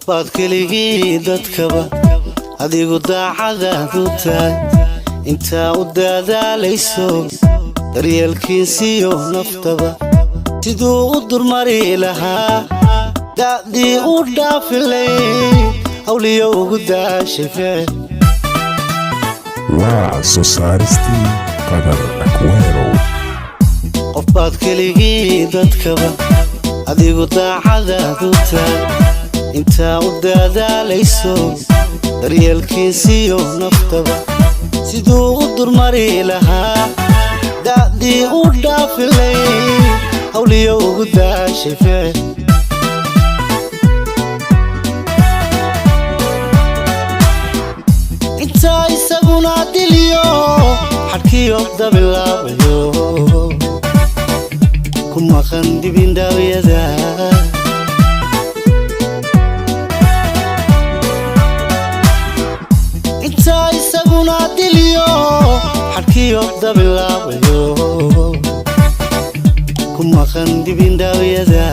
baad keligii dadkaba adigu daacadaadu tahay inta u dadaalayso daryeelkiisiyo naftaba siduu u durmari lahaa da'dii u dhaafilay hawliyo ugu daashifee waa soo saaristii qadar Aquero qof baad keligii dadkaba adigu daacadaadu tahay inta u dadaalayso daryeelkiisiyo naftaba siduu u durmari lahaa da'dii u dhaafilay hawliyo ugu daashifee inta isaguna diliyo xadkiyo dabilaabayo kuma qandibin daawiyada inta isaguna diliyo xadkiyo dabilaabayo kuma qandibin daawiyada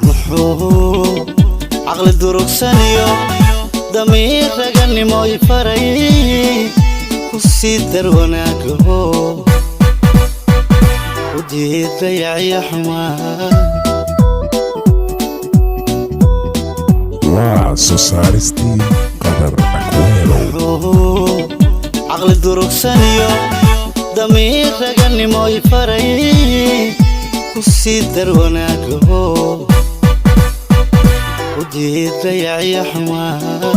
muxuu caqli durugsaniyo damiir raganimo ifaray kusidar wanaagaho udiid dayaciyo xumaa waa soo saaristii qadar Aquero caqli durugsaniyo damiir raganimo ifaray kusidar wanaagaho udiid dayaciyo xumaa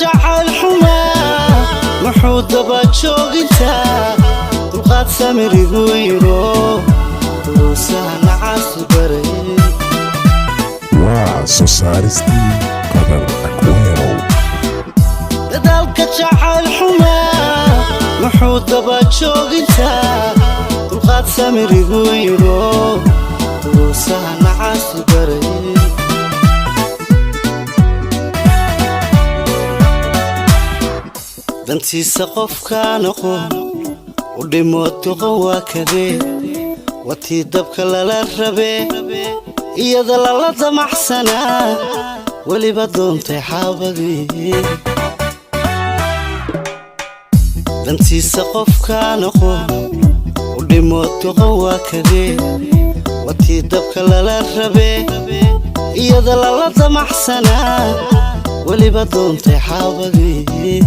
jacayl xumaa muxuu daba joogintaa dulqaad samirigu yiro duruusaha nacaasi baray waa soo saaristii qadar Aquero dadaalka jacayl xumaa muxuu daba joogintaa dulqaad samirigu yiro duruusaha nacaasi baray dantiisa qofkaan aqoon u dhimo doqon waa kadee watii dabka lala rabee iyada lala damaxsanaa weliba doontay xaabadii dantiisa qofkaan aqoon u dhimo doqon waa kadee watii dabka lala rabee iyada lala damaxsanaa weliba doontay xaabadii